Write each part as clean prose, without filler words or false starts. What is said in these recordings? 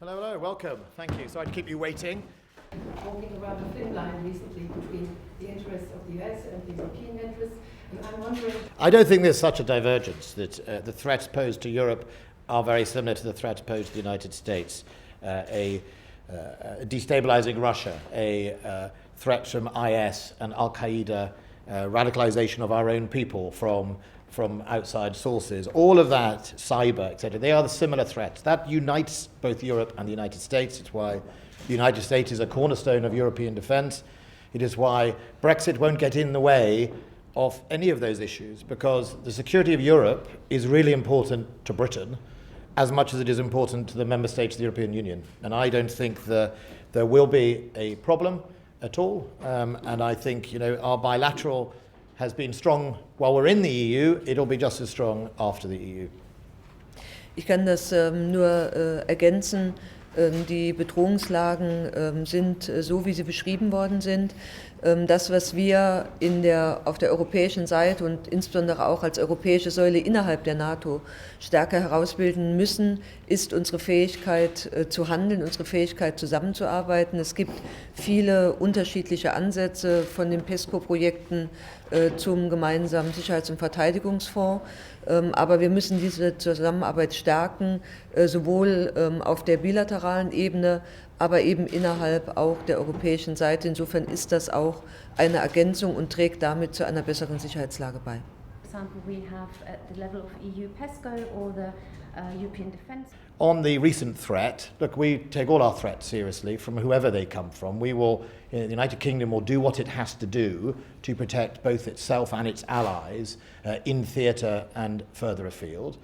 Hello, hello, welcome. Thank you. Sorry to keep you waiting. Walking around a thin line recently between the interests of the US and the European interests, and I'm wondering... I don't think there's such a divergence, that the threats posed to Europe are very similar to the threats posed to the United States. Destabilizing Russia, a threat from IS and Al-Qaeda, radicalization of our own people from outside sources, all of that, cyber, etc., they are the similar threats. That unites both Europe and the United States. It's why the United States is a cornerstone of European defence. It is why Brexit won't get in the way of any of those issues, because the security of Europe is really important to Britain as much as it is important to the member states of the European Union. And I don't think there will be a problem at all. And I think, our bilateral has been strong while we're in the EU. It'll be just as strong after the EU. Ich kann das nur ergänzen. Die Bedrohungslagen sind so, wie sie beschrieben worden sind. Das, was wir auf der europäischen Seite und insbesondere auch als europäische Säule innerhalb der NATO stärker herausbilden müssen, ist unsere Fähigkeit zu handeln, unsere Fähigkeit zusammenzuarbeiten. Es gibt viele unterschiedliche Ansätze von den PESCO-Projekten zum gemeinsamen Sicherheits- und Verteidigungsfonds. Aber wir müssen diese Zusammenarbeit stärken, sowohl auf der bilateralen Ebene, aber eben innerhalb auch der europäischen Seite. Insofern ist das auch eine Ergänzung und trägt damit zu einer besseren Sicherheitslage bei. Example we have at the level of EU PESCO or the European Defence. On the recent threat, look, we take all our threats seriously from whoever they come from. The United Kingdom will do what it has to do to protect both itself and its allies in theatre and further afield.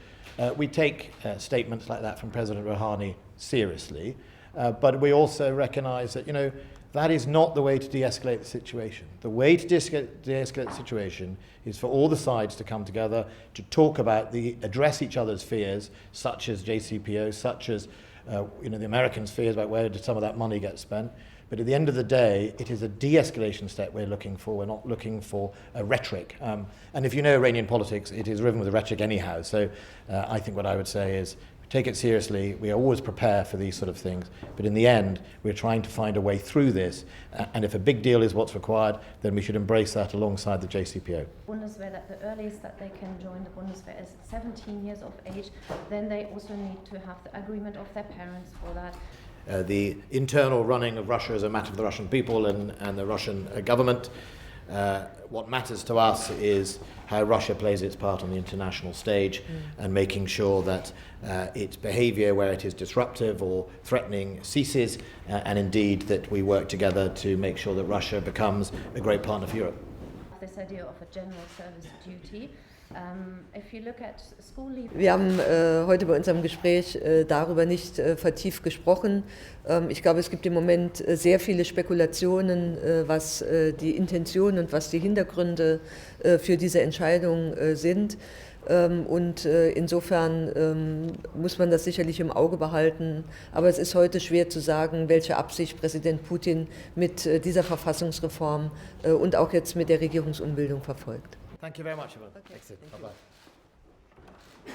We take statements like that from President Rouhani seriously, but we also recognise that, that is not the way to de-escalate the situation. The way to de-escalate the situation is for all the sides to come together to talk about address each other's fears, such as JCPO, such as the Americans' fears about where did some of that money get spent. But at the end of the day, it is a de-escalation step we're looking for. We're not looking for a rhetoric. And if you know Iranian politics, it is riven with rhetoric anyhow. So I think what I would say is, take it seriously. We always prepare for these sort of things, but in the end, we're trying to find a way through this. And if a big deal is what's required, then we should embrace that alongside the JCPO. Bundeswehr, that the earliest that they can join the Bundeswehr is 17 years of age. Then they also need to have the agreement of their parents for that. The internal running of Russia is a matter of the Russian people and the Russian government. What matters to us is how Russia plays its part on the international stage and making sure that its behaviour where it is disruptive or threatening ceases, and indeed that we work together to make sure that Russia becomes a great partner for Europe. This idea of a general service duty. If you look at school leaving. Wir haben heute bei unserem Gespräch darüber nicht vertieft gesprochen. Ich glaube, es gibt im Moment sehr viele Spekulationen, was die Intentionen und was die Hintergründe für diese Entscheidung sind. Und insofern muss man das sicherlich im Auge behalten. Aber es ist heute schwer zu sagen, welche Absicht Präsident Putin mit dieser Verfassungsreform und auch jetzt mit der Regierungsumbildung verfolgt. Thank you very much, Yvonne. Okay, Excellent. thank you. Bye-bye.